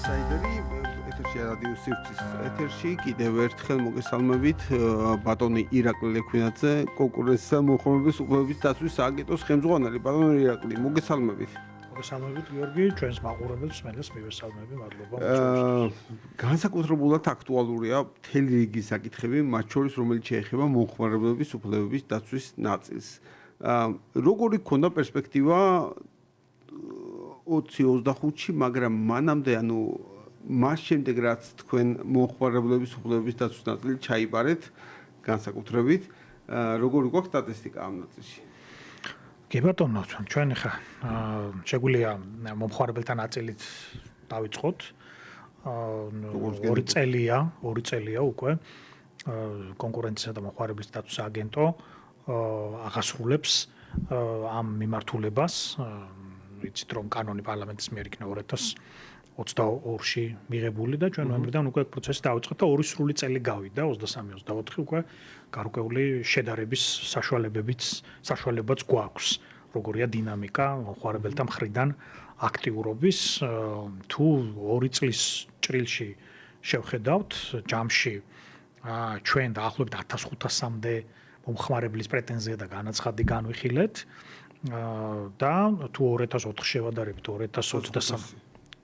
ინსაიდერი ეთერში რადიო სივრცის ეთერში კიდევ ერთხელ მოგესალმებით ბატონი ირაკლი ლექვინაძე კონკურენცისა მოხმარების უფლებების დაცვის სააგენტოს ხელმძღვანელი ბატონი ირაკლი მოგესალმებით გიორგი ჩვენს მაყურებელს მენdes მივესალმები მადლობა განსაკუთრებულად აქტუალურია მთელი რიგი საკითხები მათ შორის რომელიც შეეხება მოხმარებლების უფლებების დაცვის ნაწილს როგორი ქონდა პერსპექტივა 2025-ში, მაგრამ მანამდე, მას შემდეგ რაც თქვენ მოხმარებლების უფლებების დაცვის ნაწილი ჩაიბარეთ, განსაკუთრებით, როგორი გვაქვს სტატისტიკა ამ ნაწილში? კი ბატონო, ჩვენ ხა შეგვიძლია მომხმარებელთა ნაწილით დავიწყოთ. 2 წელია უკვე კონკურენცისა და მოხმარებლის დაცვის აგენტო აღასრულებს ამ მიმართულებას ვიცით რომ კანონი პარლამენტის მიერ იქნა 2022-ში მიღებული და ჩვენ ნოემბრიდან უკვე პროცესი დაიწყო და 2 სრული წელი გავიდა 23-24 უკვე გარკვეული შედარების საშუალებაც გვაქვს როგორია დინამიკა მოხმარებელთა მხრიდან აქტიურობის თუ 2 წლის ჭრილში შევხედავთ ჯამში ჩვენ დაახლოებით 1500-მდე მომხმარებლის პრეტენზია და განაცხადი განვიხილეთ და თუ 2004 შევადარებთ 2023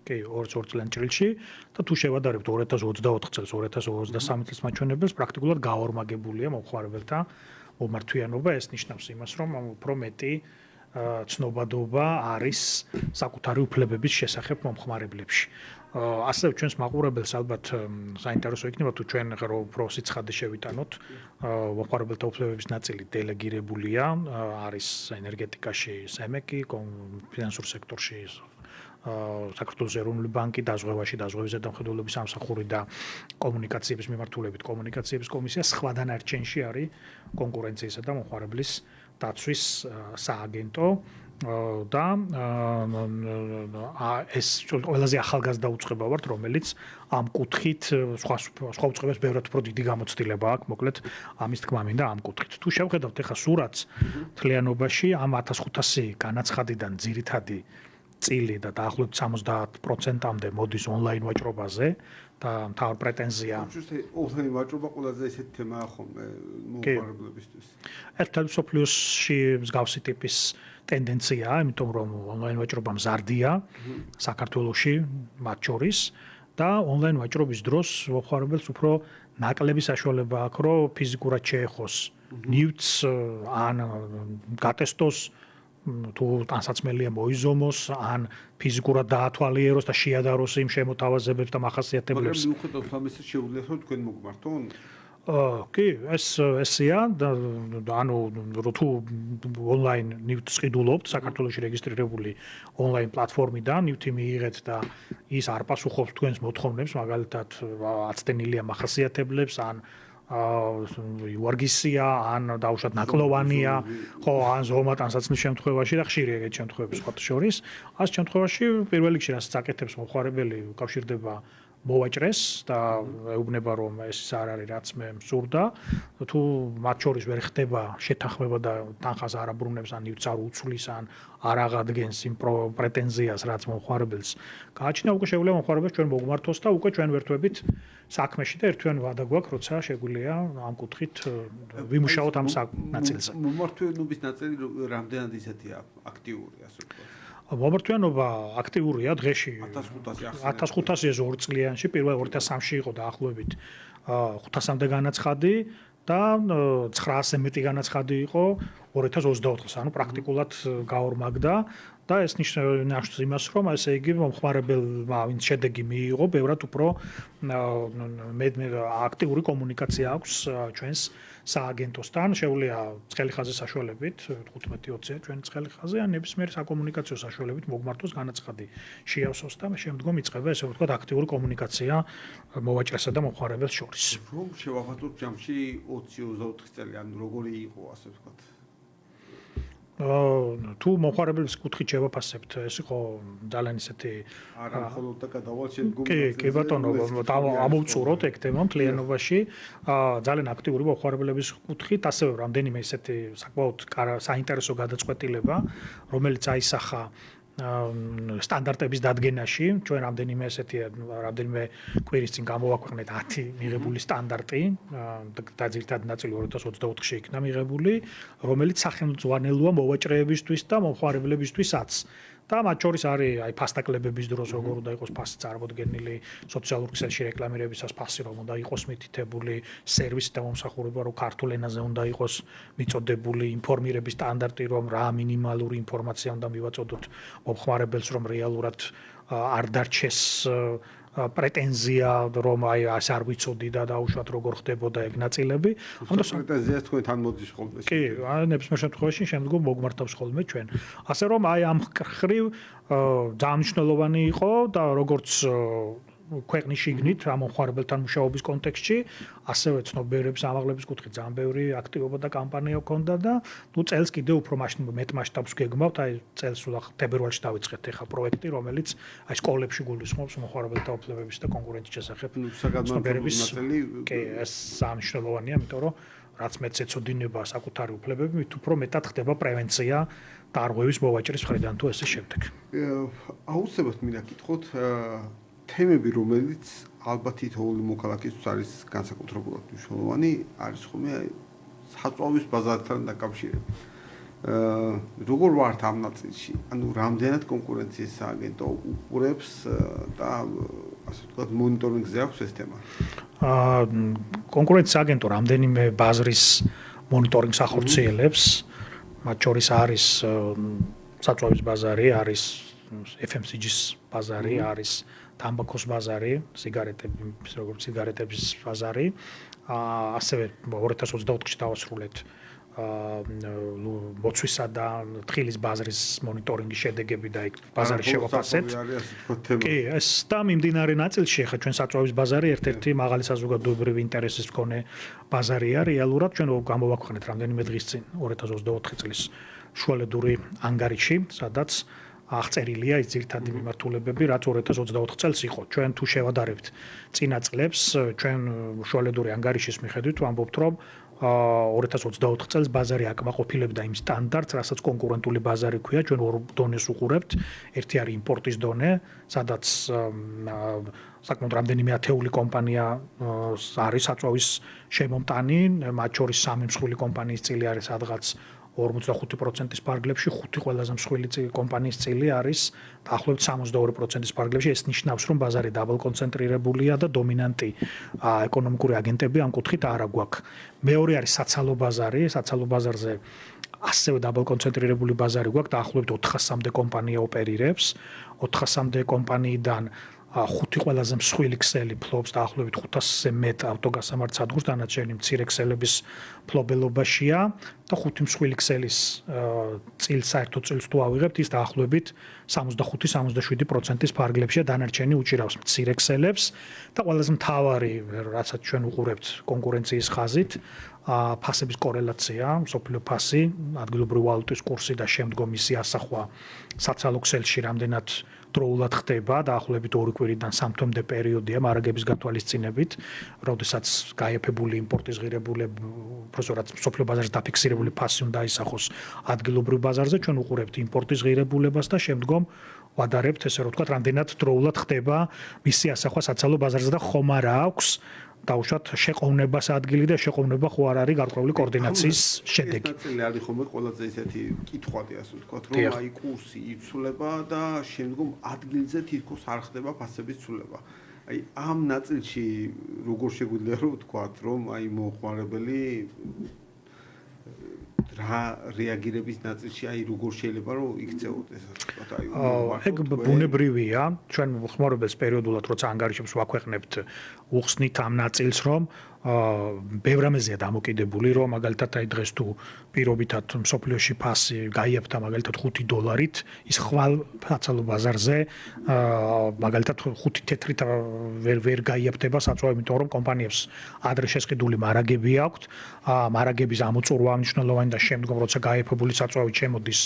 კი 2 წლიან ჭრილში და თუ შევადარებთ 2024 წელს 2023 წლის მაჩვენებელს პრაქტიკულად გაორმაგებულია მომხმარებელთა მომართვიანობა ეს ნიშნავს იმას რომ უფრო მეტი ცნობადობა არის საკუთარი უფლებების შესახებ მომხმარებლებში ასევე ჩვენს მაყურებელს ალბათ საინტერესო იქნება თუ ჩვენ უფრო სიცხადე შევიტანოთ მომხმარებელთა უფლებების ნაწილი დელეგირებულია არის ენერგეტიკაში სემეკი ფინანსურ სექტორში საქართველოს ეროვნული ბანკი დაზღვევაში დაზღვევის ზედამხედველობის სამსახური და კომუნიკაციების მიმართულებით კომუნიკაციების კომისია სხვა დანარჩენში არის კონკურენციისა და მომხმარებლის დაცვის სააგენტო და ეს ყველაზე ახალგაზრდა უწყება ვართ რომელიც ამ კუთხით სხვა უწყებას ბევრად უფრო დიდი გამოცდილება აქვს მოკლედ ამის თქმა მინდა ამ კუთხით თუ შევხედავთ ახლა სურათს მთლიანობაში ამ 1500 განაცხადიდან ძირითადი წილი და დაახლოებით 70%-მდე მოდის ონლაინ ვაჭრობაზე და მთავარ პრეტენზია ონლაინ ვაჭრობა ყველაზე ისეთი თემაა ხოლმე მომხმარებლებისთვის. ერთ-ერთი სოფლიოში მსგავსი ტიპის ტენდენციაა, იმიტომ რომ ონლაინ ვაჭრობა მზარდია საქართველოში მათ შორის და ონლაინ ვაჭრობის დროს მომხმარებელს უფრო ნაკლები საშუალება აქვს, რომ ფიზიკურად შეეხოს ნივთს ან გატესტოს თუ ტანსაცმელია მოიზომოს ან ფიზიკურად დაათვალიეროს და შეადაროს იმ შემოთავაზებებს და მახასიათებლებს. მაგრამ მიუხედავად ამისა შეუძლია რომ თქვენ მოგმართონ? კი, ესეა და ანუ თუ ონლაინ ნივთს ყიდულობთ საქართველოში რეგისტრირებული ონლაინ პლატფორმიდან ნივთი მიიღეთ და ის არ პასუხობს თქვენს მოთხოვნებს, მაგალითად აცდენილია მახასიათებლებს ან ვარგისია ან დაუშვათ ნაკლოვანია ხო ან ზომა ტანსაცმლის შემთხვევაში და ხშირია ეგეთ შემთხვევები სხვა შორის ამ შემთხვევაში პირველ რიგში რაც საკეთებს მომხმარებელი უკავშირდება მოვაჭრეს და ეუბნება რომ ეს არ არის რაც მე მსურდა თუ მათ შორის ვერ ხდება შეთანხმება და თანხას არ აბრუნებს ან ნივთს არ უცვლის ან არ აღადგენს იმ პრეტენზიას რაც მომხმარებელს გააჩნია უკვე შეგვიძლია მომხმარებელს ჩვენ მოგმართოს და უკვე ჩვენ ვერთვებით საქმეში და ერთვიანი ვადა გვაქვს როცა შეგვიძლია ამ კუთხით ვიმუშაოთ ამ ნაწილზე მომართვიანობის ნაწილი რამდენად ისეთია აქტიური ასე ვთქვათ მომართვიანობა აქტიურია დღეში 1500-ზე 2 წლიანში პირველ 2003-ში იყო დაახლოებით 500-მდე განაცხადი და 900-ზე მეტი განაცხადი იყო 2024-ს ანუ პრაქტიკულად გაორმაგდა და ეს ნიშნავს იმას რომ ესე იგი მომხმარებელმა ვინც შედეგი მიიღო ბევრად უფრო აქტიური კომუნიკაცია აქვს ჩვენს სააგენტოსთან შეუძლია ცხელი ხაზის საშუალებით 15-20-ია ჩვენი ცხელი ხაზი ან ნებისმიერი საკომუნიკაციო საშუალებით მოგმართოს განაცხადი შეავსოს და შემდგომ იწყება ესე ვთქვათ აქტიური კომუნიკაცია მოვაჭრესა და მომხმარებელს შორის რომ შევახატოთ ჯამში 20-24 წელი ან როგორი იყო ასე ვთქვათ თუ მომხმარებლის კუთხით შევაფასებთ ეს იყო ძალიან ისეთი არა მხოლოდ და გადავალ შემდგომ კი ბატონო ამოვწუროთ ეგ თემა მთლიანობაში ძალიან აქტიური მომხმარებლების კუთხით ასევე რამდენიმე ისეთი საკმაოდ საინტერესო გადაწყვეტილება რომელიც აისახა სტანდარტების დადგენაში, ჩვენ რამდენიმე კვირის წინ გამოვაქვეყნეთ 10 მიღებული სტანდარტი და ძირითადად ნაწილი 2024-ში იქნა მიღებული, რომელიც სახელმძღვანელოა მოვაჭრეებისთვის და მომხმარებლებისთვისაც. და მათ შორის არის აი ფასტაკლებების დროს როგორ უნდა იყოს ფასი წარმოდგენილი, სოციალურ ქსელში რეკლამირებისას ფასი რომ უნდა იყოს მითითებული, სერვისი და მომსახურება რომ ქართულ ენაზე უნდა იყოს მიწოდებული, ინფორმირების სტანდარტი რომ რა მინიმალური ინფორმაცია უნდა მივაწოდოთ მომხმარებელს რომ რეალურად არ დარჩეს პრეტენზია რომ აი ასე არ ვიცოდი და დაუშვათ როგორ ხდებოდა ეგ ნაწილები. ამიტომ პრეტენზიას თქვენ თან მოდის ხოლმე. კი, ნებისმიერ შემთხვევაში შემდგომ მოგმართავს ხოლმე ჩვენ. ასე რომ აი ამ ხრივ ძალიან მნიშვნელოვანი იყო და როგორც ქვეყნის შიგნით ამ მომხმარებელთან მუშაობის კონტექსტში, ასევე ცნობიერების ამაღლების კუთხით ძალიან ბევრი აქტივობა და კამპანია ჰქონდა და წელს კიდევ უფრო მეტ მასშტაბს გეგმავთ, აი წელს სულ თებერვალში დავიწყეთ ახლა პროექტი, რომელიც აი სკოლებში გულისხმობს მომხმარებელთა უფლებების და კონკურენციის შესახებ ცნობიერების ნაწილი. კი, ეს ძალიან მნიშვნელოვანია, იმიტომ რომ რაც მეც ეცოდინება საკუთარი უფლებები, მით უფრო მეტად ხდება პრევენცია დარღვევის მოვაჭრის მხრიდან თუ ესე შემდეგ. აუცილებლად მინდა გითხოთ თემები, რომელიც ალბათ თითოეული მოქალაქისთვის არის განსაკუთრებულად მნიშვნელოვანი, არის ხოლმე საწვავის ბაზართან დაკავშირებით. როგორ ვართ ამ ნაწილში? ანუ რამდენად კონკურენციის სააგენტო უყურებს და ასე ვთქვათ მონიტორინგზე აქვს ეს თემა? კონკურენციის სააგენტო რამდენიმე ბაზრის მონიტორინგს ახორციელებს, მათ შორის არის საწვავის ბაზარი, არის FMCG-ის ბაზარი, არის თამბაქოს ბაზარი, სიგარეტების ბაზარი. ასევე 2024-ში დავასრულეთ მოცვისა და თხილის ბაზრის მონიტორინგის შედეგები და იქ ბაზარი შევაფასეთ. კი, ეს და მიმდინარე ნაწილში ახლა ჩვენ საწვავის ბაზარი ერთ-ერთი მაღალი საზოგადოებრივი ინტერესის მქონე ბაზარია. რეალურად ჩვენ გამოვაქვეყნეთ რამდენიმე დღის წინ 2024 წლის შუალედური ანგარიში, სადაც აღწერილია ის ძირითადი მიმართულებები, რაც 2024 წელს იყო. ჩვენ თუ შევადარებთ წინა წლებს, ჩვენ შუალედური ანგარიშის მიხედვით ვამბობთ, რომ 2024 წელს ბაზარი აკმაყოფილებდა იმ სტანდარტს, რასაც კონკურენტული ბაზარი ქვია, ჩვენ ორ დონეს უყურებთ. ერთი არის იმპორტის დონე, სადაც საკმაოდ რამდენიმე ათეული კომპანია არის საწვავის შემომტანი, მათ შორის სამი მსხვილი კომპანიის წილი არის სადღაც 45%-ის პარგლებში, 5 ყველაზე მსხვილი კომპანიის წილი არის დაახლოებით 62%-ის პარგლებში. ეს ნიშნავს, რომ ბაზარი დაბალკონცენტრირებულია და დომინანტი ეკონომიკური აგენტები ამ კუთხით არ აქვს. მეორე არის საცალო ბაზარი, საცალო ბაზარზე ასევე დაბალკონცენტრირებული ბაზარი გვაქვს, დაახლოებით 400-მდე კომპანია ოპერირებს. 400-მდე კომპანიიდან 5 ყველაზე მსხვილი ქსელი ფლობს დაახლოებით 500-ზე მეტ ავტოგასამართ სადგურს, დანარჩენი მცირე ქსელების ფლობელობაშია და 5 მსხვილი ქსელის საერთო წილს თუ ავიღებთ, ის დაახლოებით 65-67%-ის ფარგლებშია, დანარჩენი უჭირავს მცირე ქსელებს და ყველაზე მთავარი, რასაც ჩვენ უყურებთ კონკურენციის ხაზით, ფასების კორელაცია, მსოფლიო ფასი, ადგილობრივი ვალუტის კურსი და შემდგომ მისი ასახვა საცალო ქსელში რამდენად დროულად ხდება, დაახლოებით 2 კვირიდან 3 თვემდე პერიოდია მარაგების გათვალისწინებით, როდესაც გაიაფებული იმპორტის ღირებულება, უბრალოდ მსოფლიო ბაზარზე დაფიქსირებული ფასი უნდა ისახოს ადგილობრივ ბაზარზე, ჩვენ უყურებთ იმპორტის ღირებულებას და შემდგომ ვადარებთ, ესე რომ ვთქვათ, რამდენად დროულად ხდება მისი ასახვა საცალო ბაზარზე და ხომ არა აქვს დაუშვათ შეყოვნებას ადგილი და შეყოვნება ხო არ არის გარკვეული კოორდინაციის შედეგი. ნაწილი არის ხოლმე ყველაზე ისეთი კითხვადი, ასე ვთქვათ, რომ აი კურსი იცვლება და შემდგომ ადგილზე თითქოს არ ხდება ფასების ცვლილება. აი ამ ნაწილში როგორ შეგვიძლია რომ ვთქვათ, რომ აი მომხმარებელი რა რეაგირების ნაწილში აი როგორ შეიძლება რომ იქცეოდეს, ასე ვთქვათ, აი ეგ ბუნებრივია, ჩვენ მომხმარებელს პერიოდულად როცა ანგარიშებს ვაქვეყნებთ, უხსნით ამ ნაწილს, რომ ბევრ რამეზეა დამოკიდებული, რომ მაგალითად აი დღეს თუ პირობითად მსოფლიოში ფასი გაიაფთა მაგალითად $5, ის ხვალ საცალო ბაზარზე მაგალითად 5 თეთრით ვერ გაიაფთება საწვავი, იმიტომ რომ კომპანიებს ადრე შესყიდული მარაგები აქვთ, მარაგების ამოწურვა მნიშვნელოვანი და შემდგომ როცა გაიაფებული საწვავი შემოდის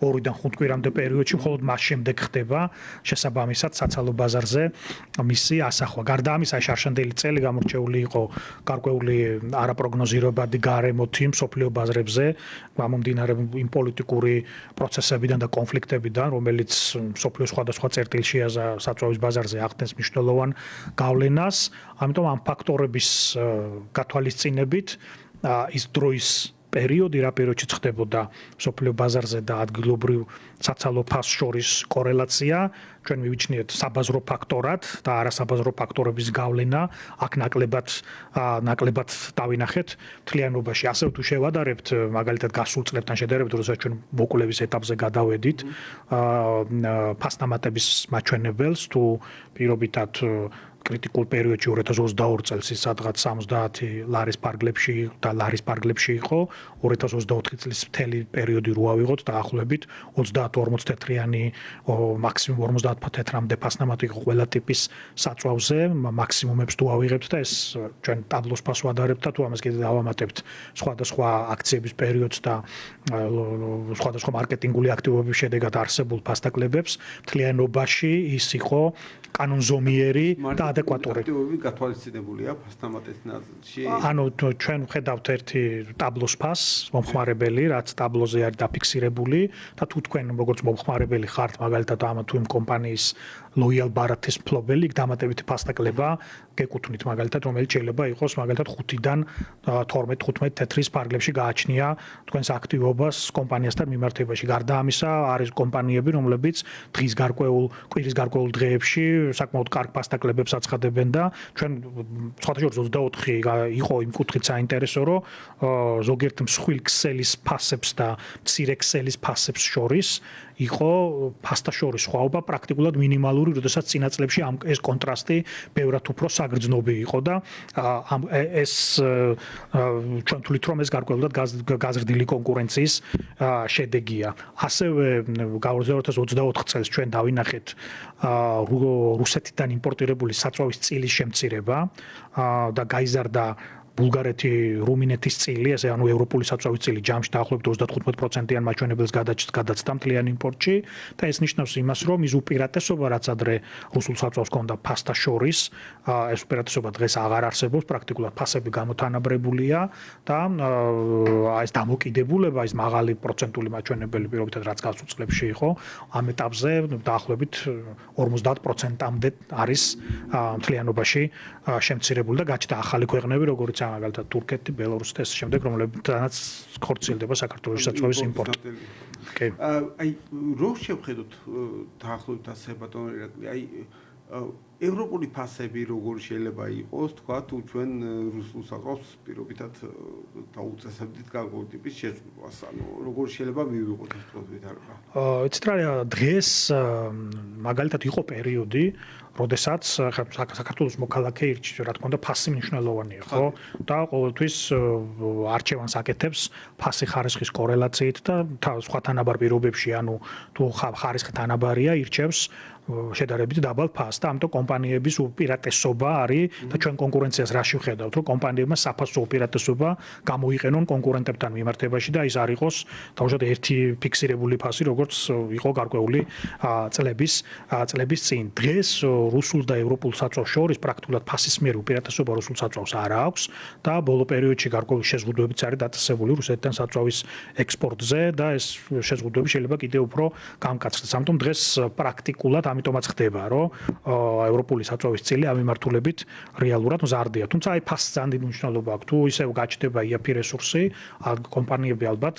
2-დან 5 კვირამდე პერიოდში მხოლოდ მას შემდეგ ხდება შესაბამისად საცალო ბაზარზე მისი ასახვა. გარდა ამისა, შარშანდელი წელი გამორჩეული იყო გარკვეული არაპროგნოზირებადი გარემოთი მსოფლიო ბაზრებზე, გამომდინარე იმ პოლიტიკური პროცესებიდან და კონფლიქტებიდან, რომელიც მსოფლიოს სხვადასხვა წერტილში საწვავის ბაზარზე ახდენს მნიშვნელოვან გავლენას. ამიტომ ამ ფაქტორების გათვალისწინებით ის დროის პერიოდი, რა პერიოდშიც ხდებოდა მსოფლიო ბაზარზე და ადგილობრივ საცალო ფასს შორის კორელაცია, ჩვენ მივიჩნიეთ საბაზრო ფაქტორად და არასაბაზრო ფაქტორების გავლენა, აქ ნაკლებად დავინახეთ მთლიანობაში. ასევე თუ შევადარებთ, მაგალითად გასულ წლებთან შედარებით, როდესაც ჩვენ მოკვლევის ეტაპზე გადავედით, ფასდამატების მაჩვენებელს თუ პირობითად კრიტიკულ პერიოდში 2022 წელს ის სადღაც 70 ლარის პარგლებში იყო, 2024 წლის მთელი პერიოდი რო ავიღოთ დაახლოებით 30-40 თეთრიანი, მაქსიმუმ 50 თეთრამდე ფასდამატი იყო ყველა ტიპის საწვავზე, მაქსიმუმებს თუ ავიღებთ და ეს ჩვენ ტაბლოს ფასს ვადარებთ და თუ ამას კიდე დავამატებთ სხვადასხვა აქციების პერიოდს და სხვადასხვა მარკეტინგული აქტივობების შედეგად არსებულ ფასდაკლებებს, მთლიანობაში ის იყო კანონზომიერი და ადეკვატური. აქტივობები გათვალისწინებულია ფასდამატის ნაწილში. ანუ ჩვენ ვხედავთ ერთი ტაბლოს ფასს, მომხმარებელი, რაც ტაბლოზე არის დაფიქსირებული და თუ თქვენ როგორც მომხმარებელი ხართ, მაგალითად ამ თუ იმ კომპანიის loyal ბარათის მფლობელი, დამატებითი ფასდაკლება გეკუთვნით მაგალითად, რომელიც შეიძლება იყოს მაგალითად 5-დან 12-15 თეთრის პარგლებში გააჩნია თქვენს აქტივობას კომპანიასთან მიმართებაში. გარდა ამისა, არის კომპანიები, რომლებიც კვირის გარკვეულ დღეებში საკმაოდ კარგ ფასდაკლებებს აცხადებენ და ჩვენ სხვადასხვა 24 იყო იმ კუთხით საინტერესო, რომ ზოგიერთ მსხვილ ქსელის ფასებს და მცირე ქსელის ფასებს შორის იყო ფასთა შორის სხვაობა პრაქტიკულად მინიმალური, როდესაც წინა წლებში ეს კონტრასტი ბევრად უფრო საგრძნობი იყო და ეს ჩვენ თვლით, რომ ეს გარკვეულად გაზრდილი კონკურენციის შედეგია. ასევე 2024 წელს ჩვენ დავინახეთ რუსეთიდან იმპორტირებული საწვავის წილის შემცირება და გაიზარდა ბულგარეთი, რუმინეთის წილი, ესე ანუ ევროპული საწვავის წილი ჯამში დაახლოებით 35%-იან მაჩვენებელს გადაცდა მთლიან იმპორტში და ეს ნიშნავს იმას, რომ ის უპირატესობა, რაც ადრე რუსულ საწვავს ჰქონდა ფასთა შორის, ეს უპირატესობა დღეს აღარ არსებობს, პრაქტიკულად ფასები გამოთანაბრებულია და ეს დამოკიდებულება, ეს მაღალი პროცენტული მაჩვენებელი პირობითად რაც გასულ წლებში იყო, ამ ეტაპზე დაახლოებით 50%-ამდე არის მთლიანობაში შემცირებული და გაჩნდა ახალი ქვეყნები, როგორც მაგალითად თურქეთი, ბელარუსი და ეს შემდეგ, რომლებთანაც ხორციელდება საქართველოს საწვავის იმპორტი. აი, რო შევხედოთ დაახლოებით ასე ბატონო ირაკლი, აი ევროპული ფასები როგორ შეიძლება იყოს, თქვა თუ ჩვენ რუსულ საწვავს პირობითად დაუწესებდით გარკვეული ტიპის შეწყვეტას, ანუ როგორ შეიძლება მივიღოთ ეს პროცედურა? იცით რა, დღეს მაგალითად იყო პერიოდი, როდესაც საქართველოს მოქალაქე ირჩევს, რა თქმა უნდა, ფასი მნიშვნელოვანია, ხო? და ყოველთვის არჩევანს აკეთებს ფასი ხარისხის კორელაციით და სხვა თანაბარ პირობებში, ანუ თუ ხარისხი თანაბარია, ირჩევს შედარებით დაბალ ფასს და ამიტომ კომპანიების უპირატესობა არის და ჩვენ კონკურენციას რაში ვხედავთ, რომ კომპანიებმა საფასო უპირატესობა გამოიყენონ კონკურენტებთან მიმართებაში და ის არ იყოს თავშოთ ერთი ფიქსირებული ფასი, როგორც იყო გარკვეული წლების წინ. დღეს რუსულ და ევროპულ საწვავს შორის პრაქტიკულად ფასის მიერ უპირატესობა რუსულ საწვავს არ აქვს და ბოლო პერიოდში გარკვეული შეზღუდვებიც არის დაწესებული რუსეთთან საწვავის ექსპორტზე და ეს შეზღუდვები შეიძლება კიდევ უფრო გამკაცრდეს. ამიტომ დღეს პრაქტიკულად ამიტომაც ხდება, რომ ევროპული საწვავის წილი ამ მიმართულებით რეალურად მზარდია. თუმცა აი ფასს ძალიან დიდი მნიშვნელობა აქვს. თუ ისევ გაჩნდება იაფი რესურსი, კომპანიები ალბათ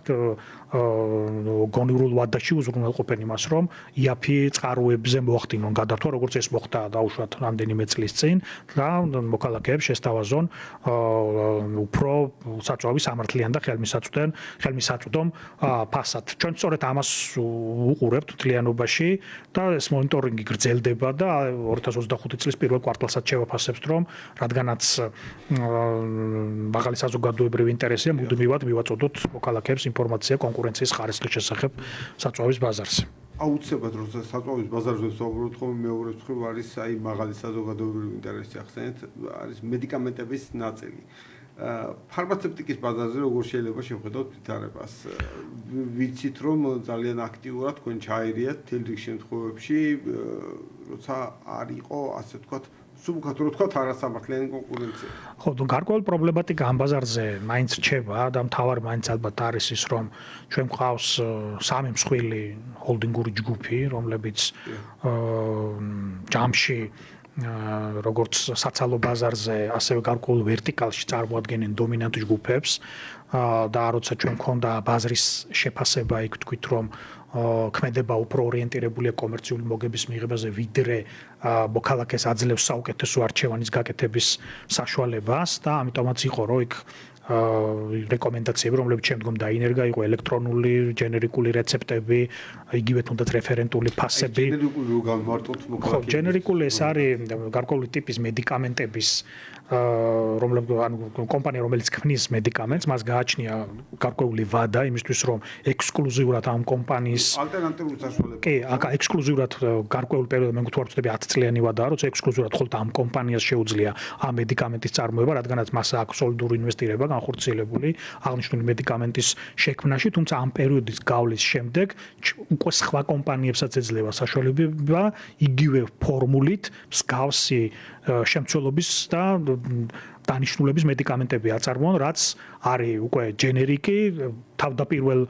გონივრულ ვადაში უზრუნველყოფენ იმას, რომ იაფი წყაროებზე მოახდინონ გადართვა, როგორც ეს მოხდა დაუშვათ რამდენიმე წლის წინ და მოქალაქეებს შესთავაზონ უფრო საწვავის სამართლიან და ხელმისაწვდომ ფასად. ჩვენ სწორედ ამას უყურებთ მთლიანობაში და ეს მონიტორინგი გრძელდება და 2025 წლის პირველ კვარტალსაც შევაფასებთ, რომ რადგანაც მაღალი საზოგადოებრივი ინტერესია, მუდმივად მივაწოდოთ მოქალაქეებს ინფორმაცია კონკურენციის ხარისხის შესახებ საწვავის ბაზარზე. აუცილებლად როცა საწვავის ბაზარზე ვსაუბრობთ, ხოლმე მეორე მხრივ არის აი მაღალი საზოგადოებრივი ინტერესი ახსენეთ, არის მედიკამენტების ნაწილი. ფარმაცევტიკის ბაზარზე როგორ შეიძლება შევხედოთ ვითარებას? ვიცით რომ ძალიან აქტიურად თქვენ ჩაერიათ თელ რიგ შემთხვევებში, როცა არ იყო ასე ვთქვათ სუბუქად რო ვთქვათ არასამართლიანი კონკურენცია. ხო, გარკვეული პრობლემატიკა ამ ბაზარზე მაინც რჩება და მთავარი მაინც ალბათ არის ის, რომ ჩვენ გვყავს სამი მსხვილი ჰოლდინგური ჯგუფი, რომლებიც ჯამში როგორც საცალო ბაზარზე, ასევე გარკვეულ ვერტიკალში წარმოადგენენ დომინანტ ჯგუფებს და როცა ჩვენ მქონდა ბაზრის შეფასება, იქ თქვით რომ ქმედება უფრო ორიენტირებულია კომერციული მოგების მიღებაზე, ვიდრე მოქალაქეს აძლევს საუკეთესო არჩევანის გაკეთების საშუალებას და ამიტომაც იყო რომ იქ რეკომენდაციები, რომლებიც შემდგომ დაინერგა, იყო ელექტრონული, ჯენერიკული რეცეპტები, იგივე თუნდაც რეფერენტული ფასები. ჯენერიკული რო გამარტოთ მოქალაქეებს. ხო, ჯენერიკული ეს არის გარკვეული ტიპის მედიკამენტების რომლებიც კომპანია რომელიც ქმნის მედიკამენტს, მას გააჩნია გარკვეული ვადა იმისთვის, რომ ექსკლუზიურად ამ კომპანიის ალტერნატიული საშუალება. კი, ექსკლუზიურად გარკვეული პერიოდი მე გვთქვი 10 წლიანი ვადაა, როცა ექსკლუზიურად ხოლმე ამ კომპანიას შეუძლია ამ მედიკამენტის წარმოება, რადგანაც მას აქვს სოლიდური ინვესტირება განხორციელებული აღნიშნული მედიკამენტის შექმნაში, თუმცა ამ პერიოდის გავლის შემდეგ უკვე სხვა კომპანიებსაც ეძლევა საშუალება იგივე ფორმულით მსგავსი შემცველობის და დანიშნულების მედიკამენტები აწარმოონ, რაც არის უკვე ჯენერიკი, თავდაპირველ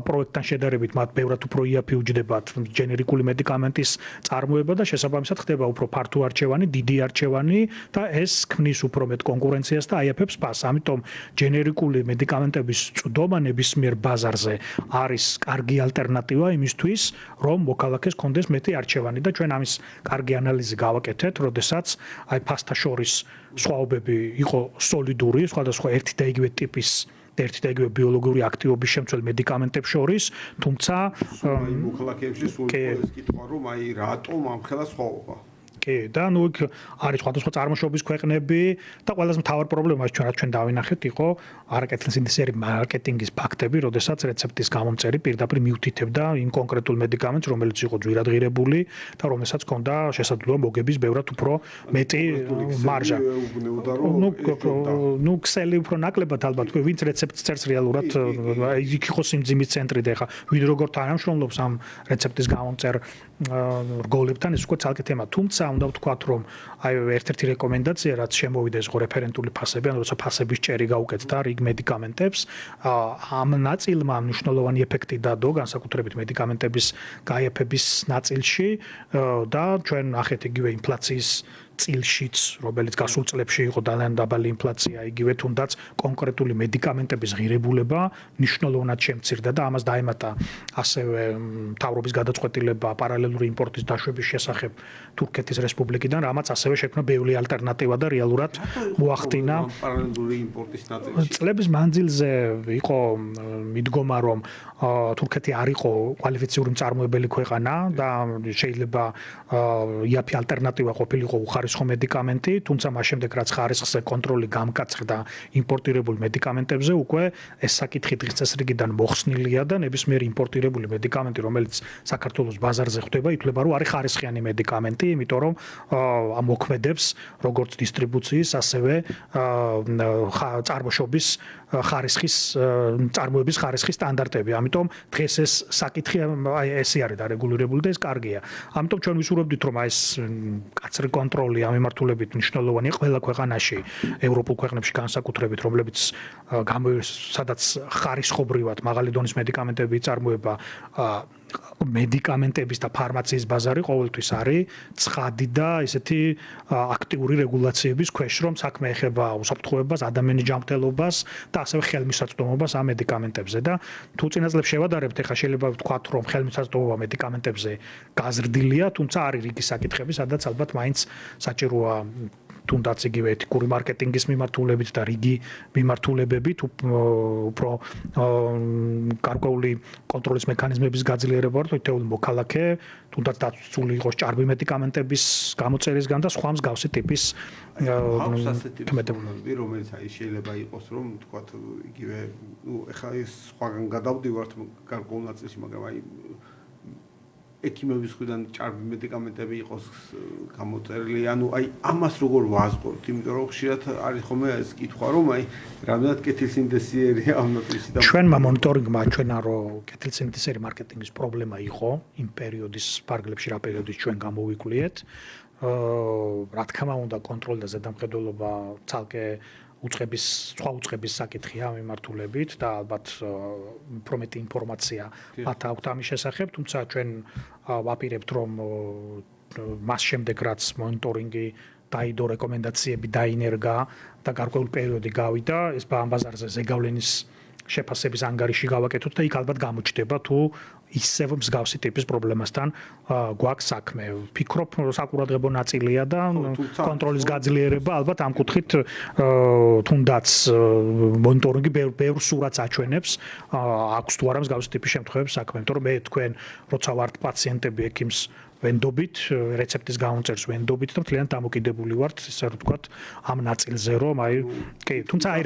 პროექტთან შედარებით მათ ბევრად უფრო იაფი უჯდებათ ჯენერიკული მედიკამენტის წარმოება და შესაბამისად ხდება უფრო ფართო არჩევანი, დიდი არჩევანი და ეს ქმნის უფრო მეტ კონკურენციას და აიაფებს ფასს. ამიტომ ჯენერიკული მედიკამენტების წვდომა ნებისმიერ ბაზარზე არის კარგი ალტერნატივა იმისთვის, რომ მოქალაქეს კონდეს მეტი არჩევანი და ჩვენ ამის კარგი ანალიზი გავაკეთეთ, როდესაც აი ფასთა შორის სხვაობები იყო სოლიდური, სხვადასხვა ერთი და იგივე ტიპის ერთი და იგივე ბიოლოგიური აქტივობის შემცველ მედიკამენტებს შორის, თუმცა მოქალაქეებში სულ ეს კითხვა რომ აი რატომ ამხელა სხვაობა? კი, და ნუ იქ არის სხვადასხვა წარმოშობის ქვეყნები და ყველაზე მთავარი პრობლემა ჩვენ დავინახეთ იყო არაკეთილსინთეზური მარკეტინგის ფაქტები, როდესაც რეცეპტის გამომწერი პირდაპირ მიუთითებდა იმ კონკრეტულ მედიკამენტს, რომელიც იყო ძვირადღირებული და რომელსაც ჰქონდა შესაძლებლობა მოგების ბევრად უფრო მეტი მარჟა. ნუ ქსელი უფრო ნაკლებად ალბათ, ვინც რეცეპტს წერს რეალურად იქ იყო სიმძიმის ცენტრი და ხა ვინ როგორ თანამშრომლობს ამ რეცეპტის გამომწერ რგოლებთან ეს უკვე ცალკე თემა, თუმცა უნდა ვთქვათ, რომ აი ერთ-ერთი რეკომენდაცია, რაც შემოვიდა ის რეფერენტული ფასები, ანუ როცა ფასების ჭერი გაუკეთდა რიგ მედიკამენტებს, ამ ნაწილმა მნიშვნელოვანი ეფექტი დადო, განსაკუთრებით მედიკამენტების გაიაფების ნაწილში და ჩვენ ნახეთ იგივე ინფლაციის წილშიც, რომელიც გასულ წლებში იყო ძალიან დაბალი ინფლაცია, იგივე თუნდაც კონკრეტული მედიკამენტების ღირებულება მნიშვნელოვნად შემცირდა და ამას დაემატა ასევე მთავრობის გადაწყვეტილება პარალელური იმპორტის დაშვების შესახებ თურქეთის რესპუბლიკიდან, რამაც ასევე შექმნა ბევრი ალტერნატივა და რეალურად მოახდინა პარალელური იმპორტის ნაწილში. წლების მანძილზე იყო მიდგომა, რომ თურქეთი არ იყო კვალიფიციური მწარმოებელი ქვეყანა და შეიძლება იაფი ალტერნატივა ყოფილიყო უხარისხო მედიკამენტი, თუმცა მას შემდეგ რაც ხარისხზე კონტროლი გამკაცრდა იმპორტირებულ მედიკამენტებზე, უკვე ეს საკითხი დღის წესრიგიდან მოხსნილია და ნებისმიერი იმპორტირებული მედიკამენტი, რომელიც საქართველოს ბაზარზე ხვდება, ითვლება, რომ არის ხარისხიანი მედიკამენტი, იმიტომ რომ მოქმედებს როგორც დისტრიბუციის, ასევე წარმოშობის ხარისხის წარმოების ხარისხის სტანდარტები. ამიტომ დღეს ეს საკითხი აი ესე არის დარეგულირებული და ეს კარგია. ამიტომ ჩვენ ვისურვებდით, რომ აი ეს კაცრი კონტროლი ამ მიმართულებით მნიშვნელოვანია ყველა ქვეყანაში, ევროპულ ქვეყნებში განსაკუთრებით, რომლებიც სადაც ხარისხობრივად მაღალი დონის მედიკამენტები იწარმოება, მედიკამენტების და ფარმაციის ბაზარი ყოველთვის არის ცხადი და ესეთი აქტიური რეგულაციების ქვეშ, რომ საქმე ეხება უსაფრთხოებას, ადამიანის ჯანმრთელობას და ასევე ხელმისაწვდომობას ამ მედიკამენტებზე და თუ წინა წლებს შევადარებთ, ეხლა შეიძლება ვთქვათ, რომ ხელმისაწვდომობა მედიკამენტებზე გაზრდილია, თუმცა არის რიგი საკითხები, სადაც ალბათ მაინც საჭიროა თუნდაც იგივე ეთიკური მარკეტინგის მიმართულებით და რიგი მიმართულებებით უფრო გარკვეული კონტროლის მექანიზმების გაძლიერება, რომ თითოეული მოქალაქე თუნდაც დაცული იყოს ჭარბი მედიკამენტების გამოწერისგან და სხვა მსგავსი ტიპის ქმედებები, რომელიც აი შეიძლება იყოს, რომ თქვათ იგივე, ნუ ეხლა ეს სხვაგან გადავდივართ გარკვეულ ნაწილში, მაგრამ აი ექიმების მხრიდან ჭარბი მედიკამენტები იყოს გამოწერილი, ანუ აი ამას როგორ ვაზღობთ, იმიტომ რომ ხშირად არის ხოლმე ეს კითხვა, რომ აი რამდენად კეთილსინთეზიერია ამ ნოტრისი და ჩვენმა მონიტორინგმა აჩვენა, რომ კეთილსინთეზიერი მარკეტინგის პრობლემა იყო იმ პერიოდის ფარგლებში, რა პერიოდის ჩვენ გამოვიკვლიეთ. რა თქმა უნდა, კონტროლი და ზედამხედველობა ცალკე სხვა უწყების საკითხია მიმართულებით და ალბათ უფრო მეტი ინფორმაცია მათ აქვთ ამის შესახებ, თუმცა ჩვენ ვაპირებთ, რომ მას შემდეგ რაც მონიტორინგი დაიდო, რეკომენდაციები დაინერგა და გარკვეული პერიოდი გავიდა, ეს ამ ბაზარზე ზეგავლენის შეფასების ანგარიში გავაკეთოთ და იქ ალბათ გამოჩნდება თუ ისევ მსგავსი ტიპის პრობლემასთან გვაქვს საქმე. ვფიქრობ, საკურადღებო ნაწილია და კონტროლის გაძლიერება ალბათ ამ კუთხით თუნდაც მონიტორინგი ბევრ სურათს აჩვენებს, აქვს თუ არა მსგავსი ტიპის შემთხვევების საქმე, იმიტომ რომ მე თქვენ როცა ვართ პაციენტები ექიმს ვენდობით, რეცეპტის გამომწერს ვენდობით და მთლიანად დამოკიდებული ვართ, ისე რომ ვთქვათ, ამ ნაწილზე, რომ აი, კი, თუმცა აი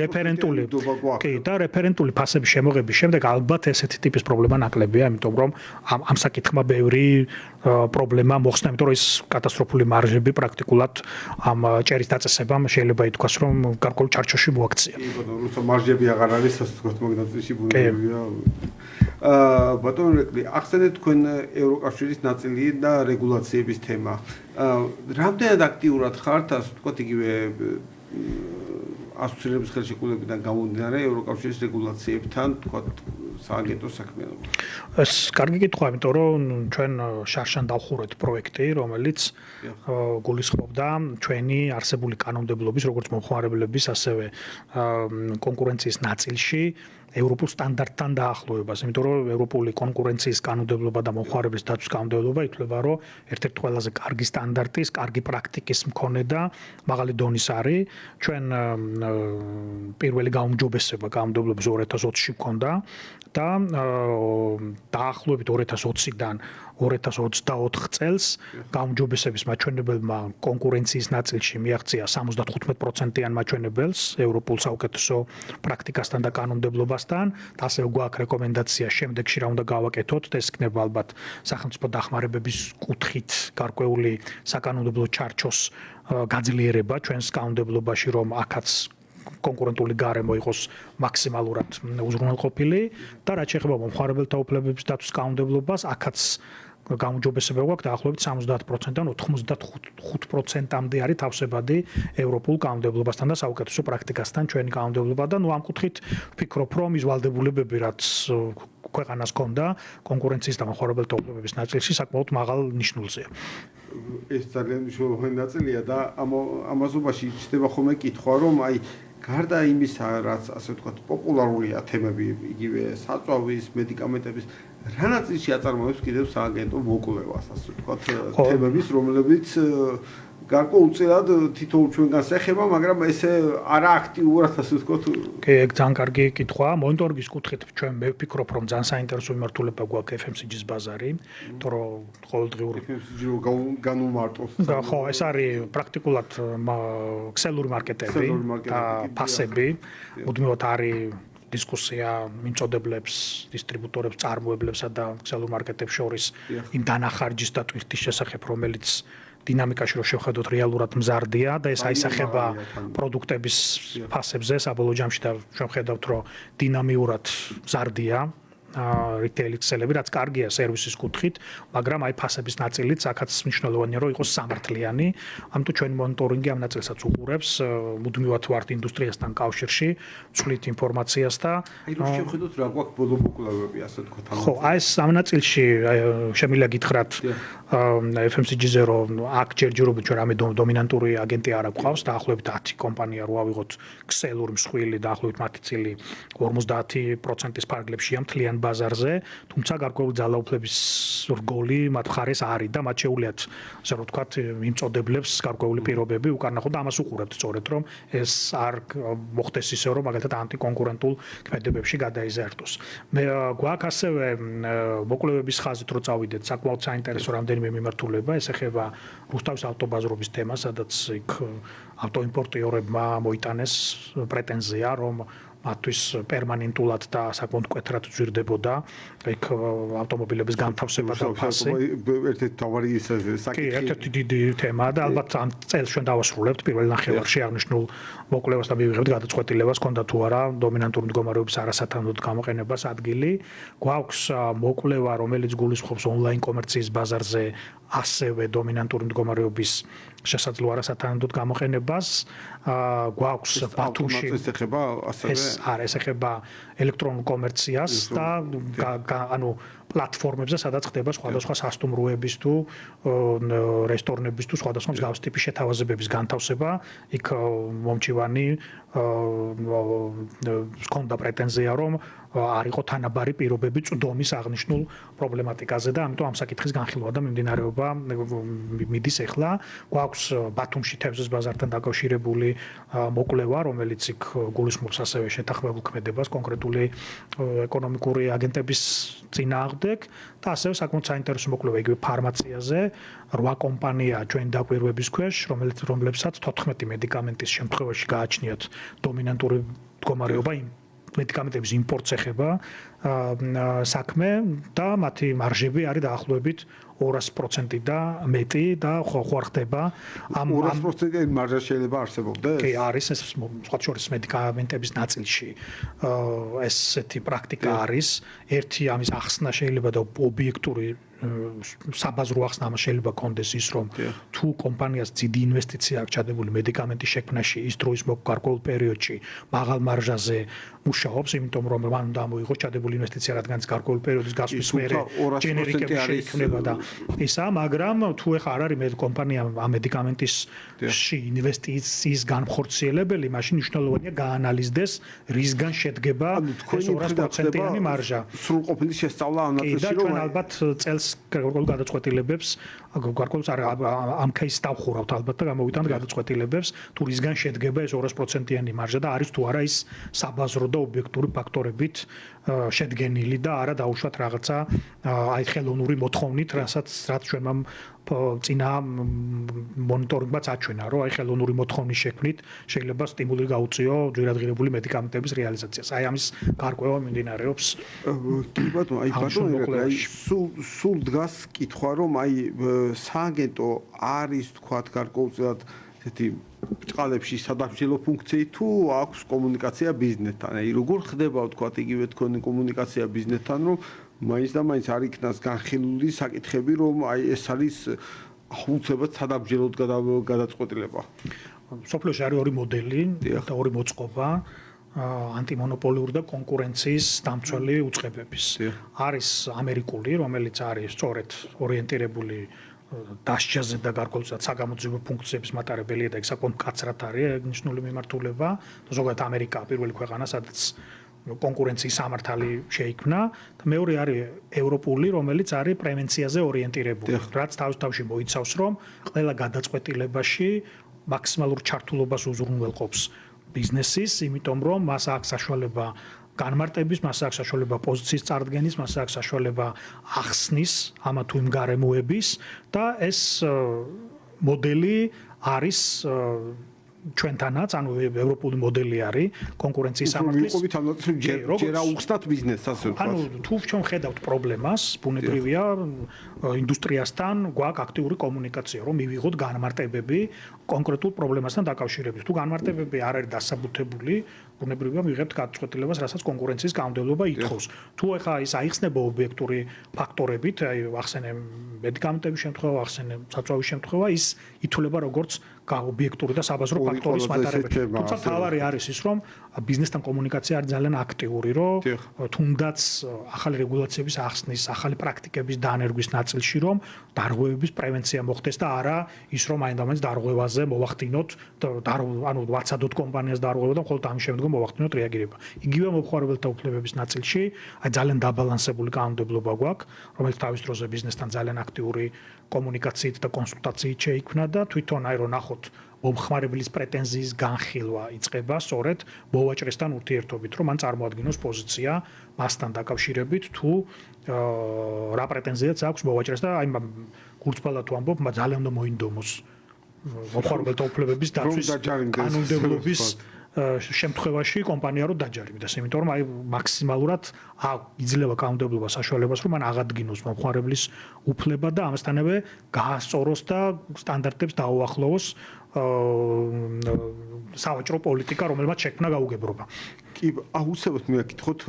რეფერენტული ფასების შემოღების შემდეგ ალბათ ესეთი ტიპის პრობლემა ნაკლებია, იმიტომ რომ ამ საკითხმა ბევრი პრობლემა მოხსნა, იმიტომ რომ ეს კატასტროფული მარჟები პრაქტიკულად ამ ჭერის დაწესებამ შეიძლება ითქვას, რომ გარკვეულ ჩარჩოში მოაქცია. კი, ბატონო, როცა მარჟები აღარ არის, ასე ვთქვათ, მაგნატში ბუნებრივია. ბატონო რეკლი, ახსენეთ თქვენ ევროკავშირის ნაწილი და რეგულაციების თემა. რამდენად აქტიურად ხართ, ასე ვთქვათ, იგივე ასოცირების ხელშეკრულებიდან გამომდინარე ევროკავშირის რეგულაციებთან, ვთქვათ, სააგენტოს საქმიანობა? ეს კარგი კითხვაა, იმიტომ რომ ჩვენ შარშან დავხურეთ პროექტი, რომელიც გულისხმობდა ჩვენი არსებული კანონმდებლობის, როგორც მომხმარებლების, ასევე კონკურენციის ნაწილში ევროპულ სტანდარტთან დაახლოებას, იმიტომ რომ ევროპული კონკურენციის კანონმდებლობა და მომხმარებლის დაცვის კანონმდებლობა ითვლება, რომ ერთ-ერთი ყველაზე კარგი სტანდარტის, კარგი პრაქტიკის მქონე და მაღალი დონის არის. ჩვენ პირველი გაუმჯობესება კანონმდებლობის 2020-ში მქონდა და დაახლოებით 2020-დან 2024 წელს გაუმჯობესების მაჩვენებელმა კონკურენციის ნაწილში მიაღწია 75%-იან მაჩვენებელს ევროპულ საუკეთესო პრაქტიკასთან და კანონმდებლობასთან. და ასევე გვაქვს რეკომენდაცია შემდეგში რა უნდა გავაკეთოთ და ეს იქნება ალბათ სახელმწიფო დახმარებების კუთხით გარკვეული საკანონმდებლო ჩარჩოს გაძლიერება ჩვენს კანონმდებლობაში, რომ აქაც კონკურენტული გარემო იყოს მაქსიმალურად უზრუნველყოფილი და რაც შეეხება მომხმარებელთა უფლებების დაცვის კანონმდებლობას, აქაც გაუმჯობესება გვაქვს დაახლოებით 70%-დან 95%-მდე არის თავსებადი ევროპულ კანონმდებლობასთან და საუკეთესო პრაქტიკასთან ჩვენი კანონმდებლობა და ამ კუთხით ვფიქრობ, რომ ის ვალდებულებები, რაც ქვეყანას ჰქონდა კონკურენციის და მომხმარებელთა უფლებების ნაწილში საკმაოდ მაღალ ნიშნულზეა. ეს ძალიან მნიშვნელოვანი ნაწილია და ამაზობაში ჩნდება ხოლმე კითხვა, რომ აი გარდა იმისა, რაც ასე ვთქვათ, პოპულარულია თემები, იგივე საწვავის, მედიკამენტების, რა ნაწილში აწარმოებს კიდევ სააგენტო მოკვლევას, ასე ვთქვათ, თემების, რომლებიც გარკვეულწილად თითოეულ ჩვენგანს ეხება, მაგრამ ესე არა აქტიურად, ასე ვთქვათ. კი, ეგ ძალიან კარგი კითხვაა. მონიტორინგის კუთხით ჩვენ მე ვფიქრობ, რომ ძალიან საინტერესო მიმართულება გვაქვს FMCG-ის ბაზარი, იმიტომ რომ ყოველდღიური FMCG-ო განუმარტოს. ხო, ეს არის პრაქტიკულად ქსელური მარკეტები და ფასები. მუდმივად არის დისკუსია მიმწოდებლებს, დისტრიბუტორებს, წარმოებლებსა და ქსელურ მარკეტებს შორის იმ დანახარჯის და ტვირთის შესახებ, რომელიც დინამიკაში რო შევხედოთ რეალურად მზარდია და ეს აისახება პროდუქტების ფასებზე საბოლოო ჯამში და ჩვენ ვხედავთ, რომ დინამიურად მზარდია რიტეილის ქსელები, რაც კარგია სერვისის კუთხით, მაგრამ აი ფასების ნაწილიც აქაც მნიშვნელოვანია, რომ იყოს სამართლიანი. ამიტომ ჩვენი მონიტორინგი ამ ნაწილსაც უყურებს, მუდმივად ვართ ინდუსტრიასთან კავშირში, ვცვლით ინფორმაციას და აი რო შევხედოთ რა გვაქვს ბოლო მოკვლევები, ასე ვთქვათ. ხო, აი ეს ამ ნაწილში შემიძლია გითხრათ FMCG-ზე რომ აქ ჯერჯერობით ჩვენ რამე დომინანტური აგენტი არ აქვს, დაახლოებით 10 კომპანია რო ავიღოთ ქსელური მსხვილი, დაახლოებით მათი წილი 50%-ის ფარგლებშია მთლიან ბაზარზე, თუმცა გარკვეული ძალაუფლების რგოლი მათ მხარეს არის და მათ შეუძლიათ, ასე რომ ვთქვათ, მიმწოდებლებს გარკვეული პირობები უკანახოთ და ამას უყურებთ სწორედ, რომ ეს არ მოხდეს ისე, რომ მაგალითად ანტიკონკურენტულ ქმედებებში გადაიზარდოს. მე გვაქვს ასევე მოკვლევების ხაზით რო წავიდეთ, საკმაოდ საინტერესო რამდენიმე მიმართულება, ეს ეხება რუსთავის ავტობაზრობის თემას, სადაც იქ ავტოიმპორტიორებმა მოიტანეს პრეტენზია, რომ მათთვის პერმანენტულად და საკმაოდ მკვეთრად ძვირდებოდა ეგ ავტომობილების განთავსება და ფასი. ერთ-ერთი თავარი საკითხი. ერთ-ერთი დიდი თემაა და ალბათ ამ წელს ჩვენ დავასრულებთ პირველ ნახევარში აღნიშნულ მოკვლევას და მივიღებთ გადაწყვეტილებას ქონდა თუ არა დომინანტური მდგომარეობის არასათანადოდ გამოყენებას ადგილი. გვაქვს მოკვლევა, რომელიც გულისხმობს ონლაინ კომერციის ბაზარზე ასევე დომინანტური მდგომარეობის შესაძლო არასათანადოდ გამოყენებას. გვაქვს ბათუმში ეს არის ეხება ელექტრონულ კომერციას და ანუ პლატფორმებზე სადაც ხდება სხვადასხვა სასტუმროების თუ რესტორნების თუ სხვადასხვა მსგავსი ტიპის შეთავაზებების განთავსება. იქ მომჩივანი ჰქონდა პრეტენზია რომ არ იყო თანაბარი პირობები წვდომის აღნიშნულ პრობლემატიკაზე და ამიტომ ამ საკითხის განხილვა და მიმდინარეობა მიდის ახლა. გვაქვს ბათუმში თევზის ბაზართან დაკავშირებული მოკვლევა, რომელიც იქ გულისხმობს ასევე შეთანხმებულ ქმედებას კონკრეტული ეკონომიკური აგენტების წინააღმდეგ და ასევე საკმაოდ საინტერესო მოკვლევა იგივე ფარმაციაზე 8 კომპანია ჩვენ დაკვირვების ქვეშ, რომლებსაც 14 მედიკამენტის შემთხვევაში გააჩნიათ დომინანტური მდგომარეობა მედიკამენტების იმპორტს ეხება საქმე და მათი მარჟები არის დაახლოებით 200% და მეტი და ხო ხდება ამ 200% მარჟა შეიძლება არსებობდეს? კი, არის ეს სხვა შორის მედიკამენტების ნაწილში. ესეთი პრაქტიკა არის. ერთი ამის ახსნა შეიძლება და ობიექტური საბაზრო ახსნა შეიძლება კონდეს ის რომ თუ კომპანიას დიდი ინვესტიცია აქვს ჩადებული მედიკამენტის შექმნაში ის დროის გარკვეულ პერიოდში მაღალ მარჟაზე მუშაობს, იმიტომ რომ მან უნდა მოიღოს ჩადებული ინვესტიცია, რადგან გარკვეული პერიოდის გასვლის მერე ჯენერიკები შეიქმნება და ისა, მაგრამ თუ ეხა არ არის კომპანია ამ მედიკამენტისში ინვესტიციის განხორციელებელი, მაშინ მნიშვნელოვანია გაანალიზდეს რისგან შედგება ეს 200%-იანი მარჟა. სრულყოფილი შესწავლა ამ ნაწილში რომ ალბათ წელს გარკვეულ გადაწყვეტილებებს გარკვეულს ამ кейსს დავხურავთ ალბათ და გამოვიტანთ გადაწყვეტილებებს თუ რისგან შედგება ეს 200%-იანი მარჟა და არის თუ არა ის საბაზრო და ობიექტური ფაქტორებით შედგენილი და არა დაუშვათ რაღაცა აი ხელოვნური მოთხოვნით, რაც ჩვენმა წინა მონიტორინგმაც აჩვენა, რომ აი ხელოვნური მოთხოვნის შექმნით შეიძლება სტიმული გაუწიო ჯვირადღირებული მედიკამენტების რეალიზაციას. აი ამის გარკვევა მიმდინარეობს. კი ბატონო, აი ბატონო, აი სულ დგას კითხვა, რომ აი სააგენტო არის თქვათ გარკვეულწილად ესეთი ბრჭყალებში სადამსჯელო ფუნქციით თუ აქვს კომუნიკაცია ბიზნესთან? აი როგორ ხდება თქვათ იგივე თქვენი კომუნიკაცია ბიზნესთან, რომ მაინც და მაინც არ იქნას განხილული საკითხები, რომ აი ეს არის აუცილებლად სადამსჯელოდ გადაწყვეტილება. სოფლიოში არის ორი მოდელი და ორი მოწყობა. ანტიმონოპოლიური და კონკურენციის დამცველი უწყებების. არის ამერიკული, რომელიც არის სწორედ ორიენტირებული დასჯაზე და გარკვეულწილად საგამოძიებო ფუნქციების მატარებელია და ეგ საკმაოდ მკაცრად არის აღნიშნული მიმართულება. ზოგადად ამერიკა პირველი ქვეყანა, სადაც კონკურენციის სამართალი შეიქმნა და მეორე არის ევროპული, რომელიც არის პრევენციაზე ორიენტირებული. რაც თავისთავში მოიცავს, რომ ყველა გადაწყვეტილებაში მაქსიმალურ ჩართულობას უზრუნველყოფს ბიზნესის, იმიტომ რომ მას აქვს საშუალება განმარტების, მას აქვს საშუალება პოზიციის წარდგენის, მას აქვს საშუალება ახსნის ამა თუ იმ გარემოების და ეს მოდელი არის ჩვენთანაც, ანუ ევროპული მოდელი არის კონკურენციის სამართლის. ჯერ აუხსნათ ბიზნესს, ასე ვთქვათ. ანუ თუ ჩვენ ხედავთ პრობლემას, ბუნებრივია ინდუსტრიასთან გვაქვს აქტიური კომუნიკაცია, რომ მივიღოთ განმარტებები კონკრეტულ პრობლემასთან დაკავშირებით. თუ განმარტებები არ არის დასაბუთებული, ბუნებრივია მივიღებთ გადაწყვეტილებას, რასაც კონკურენციის კანონმდებლობა ითხოვს. თუ ეხა ის აიხსნება ობიექტური ფაქტორებით, აი ახსენე მედიკამენტების შემთხვევა, ახსენე საწვავის შემთხვევა, ის ითვლება როგორც ობიექტური და საბაზრო ფაქტორის მატარებელი. თუმცა თავარი არის ის, რომ ბიზნესთან კომუნიკაცია არის ძალიან აქტიური, რომ თუნდაც ახალი რეგულაციების ახსნის, ახალი პრაქტიკების დანერგვის ნაწილში, რომ დარღვევების პრევენცია მოხდეს და არა ის, რომ მაინდა-მაინც დარღვევაზე მოვახდინოთ, ანუ ვაცადოთ კომპანიას დარღვევა და მხოლოდ ამის შემდგომ მოვახდინოთ რეაგირება. იგივე მომხმარებელთა უფლებების ნაწილში, აი ძალიან დაბალანსებული კანონმდებლობა გვაქვს, რომელიც თავის დროზე ბიზნესთან ძალიან აქტიური კომუნიკაციით და კონსულტაციით შეიქმნა და თვითონ აი რომ ნახოთ მომხმარებლის პრეტენზიის განხილვა იწყება სწორედ მოვაჭრესთან ურთიერთობით, რომ მან წარმოადგინოს პოზიცია მასთან დაკავშირებით, თუ რა პრეტენზიაც აქვს მოვაჭრეს და აი გულწრფელად თუ ამბობ, ძალიან უნდა მოინდომოს მომხმარებელთა უფლებების დაცვის კანონმდებლობის შემთხვევაში კომპანია რო დაჯარიმდეს, იმიტომ რომ აი მაქსიმალურად იძლევა კანონმდებლობა საშუალებას, რომ მან აღადგინოს მომხმარებლის უფლება და ამასთანავე გაასწოროს და სტანდარტებს დაუახლოვოს სავაჭრო პოლიტიკა, რომელმაც შექმნა გაუგებრობა. კი, აუცილებლად მე გითხოთ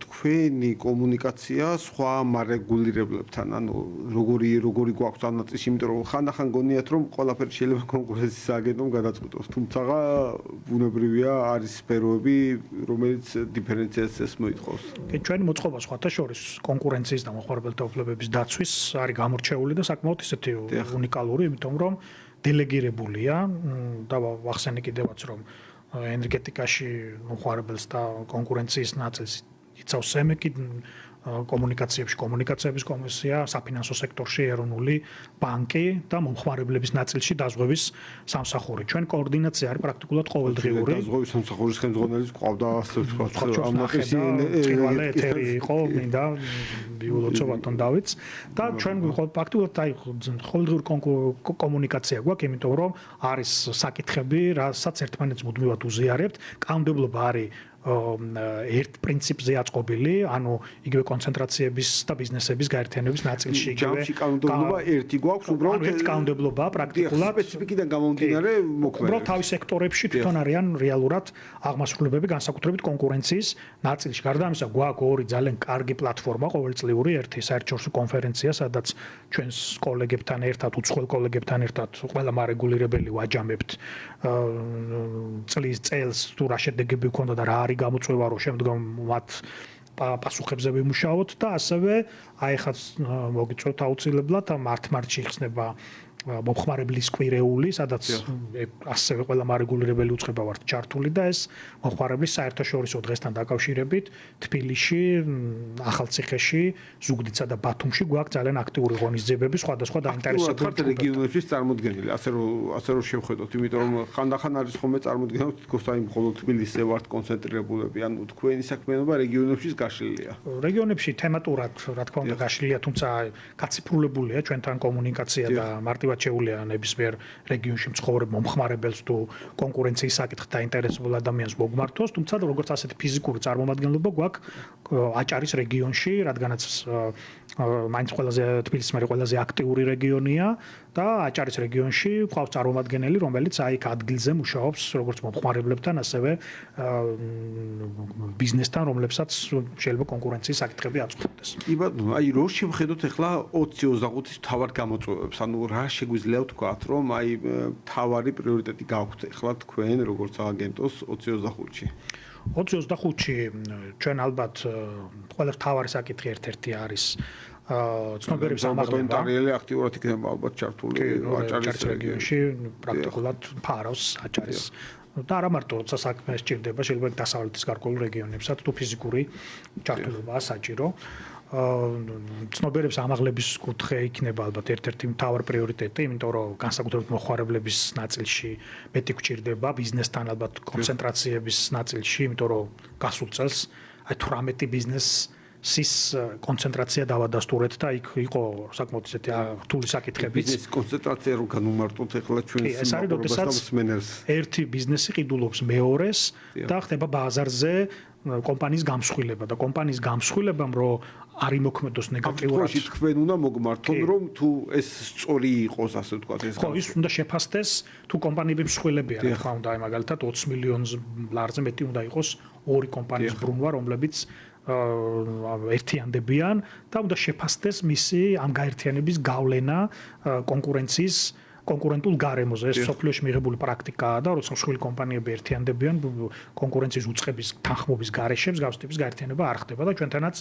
თქვენი კომუნიკაცია სხვა მარეგულირებლებთან, ანუ როგორი გვაქვს ამ ნაწილში, იმიტომ რომ ხანდახან გონიათ რომ ყველაფერი შეიძლება კონკურენციის სააგენტომ გადაწყვიტოს, თუმცა ბუნებრივია არის სფეროები, რომელიც დიფერენციაციას მოითხოვს. კი, ჩვენი მოწყობა სხვათა შორის კონკურენციის და მომხმარებელთა უფლებების დაცვის არის გამორჩეული და საკმაოდ ისეთი უნიკალური, იმიტომ რომ დელეგირებულია და ვახსენე კიდევაც რომ ენერგეტიკაში მომხმარებელს და კონკურენციის ნაწილს იცავს სემეკი, კომუნიკაციების კომისია, საფინანსო სექტორში ეროვნული ბანკი და მომხმარებლების ნაწილში დაზღვევის სამსახური. ჩვენ კოორდინაცია არის პრაქტიკულად ყოველდღიური. დაზღვევის სამსახურის ხელმძღვანელის ყავდა ასე ვთქვათ, ამ ნახევარი ტრივალე ეთერი იყო, მინდა ბიულოცო ბატონ დავიც და ჩვენ პრაქტიკულად აი ყოველდღიური კომუნიკაცია გვაქვს, იმიტომ რომ არის საკითხები, რასაც ერთმანეთს მუდმივად უზიარებთ. კანონმდებლობა არის ერთ პრინციპზე აწყობილი, ანუ იგივე კონცენტრაციების და ბიზნესების გაერთიანების ნაწილში იგივე. ჯამში კანონმდებლობა ერთი გვაქვს, უბრალოდ ერთ კანონმდებლობა პრაქტიკულად სპეციფიკიდან გამომდინარე მოქმედებს. უბრალოდ თავის სექტორებში თვითონ არიან რეალურად აღმასრულებები, განსაკუთრებით კონკურენციის ნაწილში. გარდა ამისა, გვაქვს ორი ძალიან კარგი პლატფორმა ყოველწლიური, ერთი საერთაშორისო კონფერენცია, სადაც ჩვენს კოლეგებთან ერთად, უცხოელ კოლეგებთან ერთად ყველა მარეგულირებელი ვაჯამებთ წელს თუ რა შედეგები გქონდა და რა არის გამოწვევა, რომ შემდგომ მათ პასუხებზე ვიმუშაოთ და ასევე აი ხაც მოგიწევთ აუცილებლად მარტში იხსნება მომხმარებლის კვირეული, სადაც ასევე ყველა მარეგულირებელი უწყება ვართ ჩართული და ეს მომხმარებლის საერთაშორისო დღესთან დაკავშირებით თბილისში, ახალციხეში, ზუგდიდსა და ბათუმში გვაქვს ძალიან აქტიური ღონისძიებები სხვადასხვა დაინტერესებული ხართ რეგიონებში წარმოდგენილი, ასე რომ შევხედოთ, იმიტომ რომ ხანდახან არის ხოლმე წარმოდგენა თქოს აი მხოლოდ თბილისზე ვართ კონცენტრირებულები, ანუ თქვენი საქმიანობა რეგიონებში გაშლილია. რეგიონებში თემატურად, რა თქმა უნდა, გაშლილია, თუმცა გაციფრულებულია ჩვენთან კომუნიკაცია და მარტივად შეუძლია ნებისმიერ რეგიონში მცხოვრებ მომხმარებელს თუ კონკურენციის საკითხით დაინტერესებულ ადამიანს მოგმართოს, თუმცა როგორც ასეთი ფიზიკური წარმომადგენლობა გვაქვს აჭარის რეგიონში, რადგანაც მაინც თბილისის მერე ყველაზე აქტიური რეგიონია და აჭარის რეგიონში გვყავს წარმომადგენელი, რომელიც აი აქ ადგილზე მუშაობს როგორც მომხმარებლებთან, ასევე ბიზნესთან, რომლებსაც შეიძლება კონკურენციის საკითხები აწყვეტდეს. კი ბატონო, აი რო შევხედოთ ახლა 2025-ის მთავარ გამოწვევებს, ანუ რა შეგვიძლია ვთქვათ, რომ აი მთავარი პრიორიტეტი გაქვთ ახლა თქვენ როგორც აგენტოს 2025-ში. 2025-ში ჩვენ ალბათ ყველა მთავარი საკითხი ერთ-ერთი არის ცნობიერების ამაღლება. დარიელი აქტიურად იქნება ალბათ ჩართული აჭარის რეგიონში, პრაქტიკულად ფარავს აჭარის და არა მარტო როცა საქმე სჭირდება, შეიძლება დასავლეთის გარკვეულ რეგიონებსაც თუ ფიზიკური ჩართულობაა საჭირო. ცნობიერების ამაღლების კუთხე იქნება ალბათ ერთ-ერთი მთავარი პრიორიტეტი, იმიტომ რომ განსაკუთრებით მოხმარებლების ნაწილში მეტი გვჭირდება, ბიზნესთან ალბათ კონცენტრაციების ნაწილში, იმიტომ რომ გასულ წელს აი 18 ბიზნესის კონცენტრაცია დავადასტურეთ და იქ იყო საკმაოდ ისეთი რთული საკითხებიც. ბიზნესის კონცენტრაცია რო განუმარტოთ ახლა ჩვენს მენეჯერს. ერთი ბიზნესი ყიდულობს მეორეს და ხდება ბაზარზე კომპანიის გამსხვილება და კომპანიის გამსხვილებამ რომ არ იმოქმედოს ნეგატიურად. თქვენ უნდა მოგმართონ, რომ თუ ეს სწორი იყოს, ასე ვთქვათ, ეს. ხო, ის უნდა შეფასდეს, თუ კომპანიები მსხვილებია, რა თქმა უნდა, აი მაგალითად 20 მილიონს ლარზე მეტი უნდა იყოს ორი კომპანიის ბრუნვა, რომლებიც ერთიანდებიან და უნდა შეფასდეს მისი ამ გაერთიანების გავლენა კონკურენციის კონკურენტულ გარემოზე. ეს სოფლიოში მიღებული პრაქტიკაა და როცა მსხვილი კომპანიები ერთიანდებიან კონკურენციის უწყების თანხმობის გარეშე მსგავსი ტიპის გაერთიანება არ ხდება და ჩვენთანაც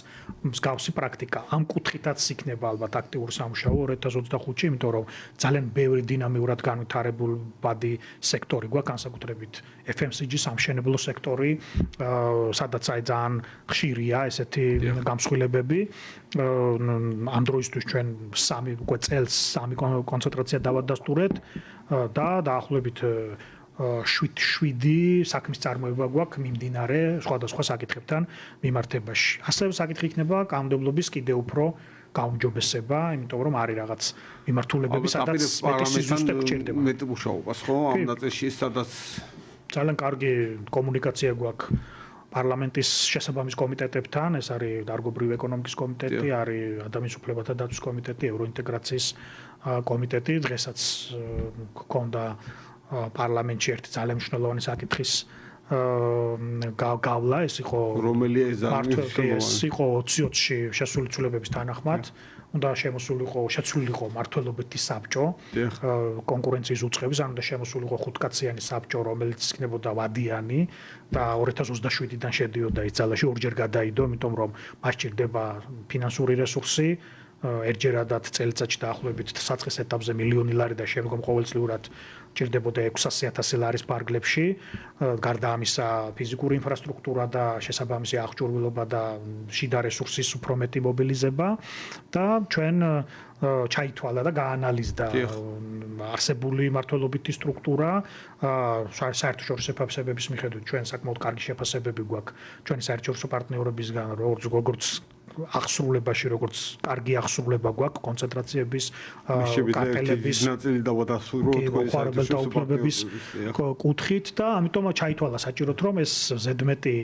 მსგავსი პრაქტიკა. ამ კუთხითაც იქნება ალბათ აქტიური სამუშაო 2025-ში, იმიტომ რომ ძალიან ბევრი დინამიურად განვითარებადი სექტორი გვაქვს, განსაკუთრებით FMCG სამშენებლო სექტორი, სადაც აი ძალიან ხშირია ესეთი გამსხვილებები. ამ დროისთვის ჩვენ უკვე წელს 3 კონცენტრაცია დავადასტურეთ და დაახლოებით 7 საქმის წარმოება გვაქვს მიმდინარე სხვადასხვა საკითხებთან მიმართებაში. ასევე საკითხი იქნება კანონმდებლობის კიდევ უფრო გაუმჯობესება, იმიტომ რომ არის რაღაც მიმართულებები, სადაც მეტი სიზუსტე გჭირდება. მეტი მუშაობას ხო ამ ნაწილში, სადაც ძალიან კარგი კომუნიკაცია გვაქვს პარლამენტის შესაბამის კომიტეტებთან, ეს არის დარგობრივი ეკონომიკის კომიტეტი, არის ადამიანის უფლებათა დაცვის კომიტეტი, ევროინტეგრაციის კომიტეტი, დღესაც გქონდა პარლამენტში ერთი ძალიან მნიშვნელოვანი საკითხის გავლა, ეს იყო რომელია ეს ეს იყო 2020-ში შესული ცვლილებების თანახმად, უნდა შეცვლილიყო მმართველობითი საბჭო, კონკურენციის უწყების, ანუ და შემოსულიყო 5 კაციანი საბჭო, რომელიც იქნებოდა ვადიანი და 2027-დან შედიოდა ის ძალაში, ორჯერ გადაიდო, იმიტომ რომ მას ჭირდება ფინანსური რესურსი, ერთჯერადად წელიწადში დაახლოებით საწყის ეტაპზე $1,000,000 ლარი და შემდგომ ყოველწლიურად ჭირდებოდა 600,000 ლარის ფარგლებში, გარდა ამისა ფიზიკური ინფრასტრუქტურა და შესაბამისი აღჭურვილობა და შიდა რესურსის უფრო მეტი მობილიზება და ჩვენ ჩაითვალა და გაანალიზდა არსებული მმართველობითი სტრუქტურა, საერთაშორისო შეფასებების მიხედვით ჩვენ საკმაოდ კარგი შეფასებები გვაქვს ჩვენი საერთაშორისო პარტნიორებისგან, როგორც აღსრულებაში, როგორც კარგი აღსრულება გვაქვს კონცენტრაციების, კარტელების ნაწილი დავადასტუროთ თქვენი კუთხით და ამიტომ ჩაითვალა საჭიროდ რომ ეს ზედმეტი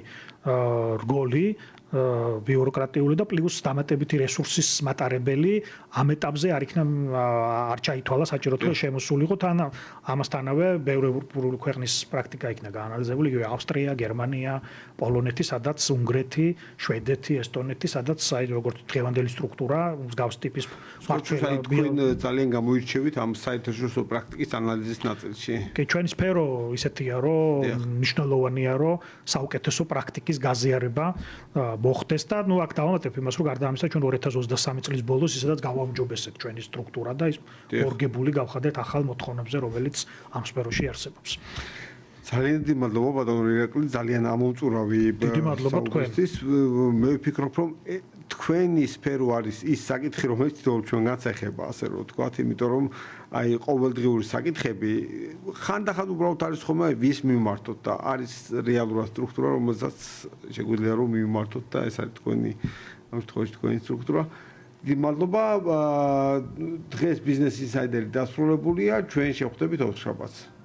რგოლი ბიუროკრატიული და პლუს დამატებითი რესურსის მატარებელი ამ ეტაპზე არ ჩაითვალა საჭიროდ რომ შემოსულიყო თან ამასთანავე ბევრი ევროპული ქვეყნის პრაქტიკა იქნა გაანალიზებული, იგივე ავსტრია, გერმანია, პოლონეთი, სადაც უნგრეთი, შვედეთი, ესტონეთი, სადაც აი როგორც დღევანდელი სტრუქტურა მსგავს ტიპის თქვენ ძალიან გამოირჩევით ამ საერთაშორისო პრაქტიკის ანალიზის ნაწილში. კი, ჩვენი სფერო ისეთია, რომ მნიშვნელოვანია, რომ საუკეთესო პრაქტიკის გაზიარება მოხდეს და აქ დავამატებ იმას, რომ გარდა ამისა ჩვენ 2023 წლის ბოლოს ისედაც გავაუმჯობესეთ ჩვენი სტრუქტურა და ის ორგებული გავხადეთ ახალ მოთხოვნებზე, რომელიც ამ სფეროში არსებობს. ძალიან დიდი მადლობა ბატონო ირაკლი, ძალიან ამომწურავი. დიდი მადლობა თქვენთვის. მე ვფიქრობ, რომ თქვენი სფერო არის ის საკითხი, რომელიც თითოეულ ჩვენგანაც ეხება, ასე რომ ვთქვათ, იმიტომ რომ აი ყოველდღიური საკითხები ხანდახან უბრალოდ არის ხომ ვის მიმართოთ და არის რეალურად სტრუქტურა, რომელსაც შეგვიძლია რომ მიმართოთ და ეს არის თქვენი ამ შემთხვევაში თქვენი სტრუქტურა. დიდი მადლობა. დღეს ბიზნეს ინსაიდერი დასრულებულია, ჩვენ შევხვდებით ოთხშაბათს.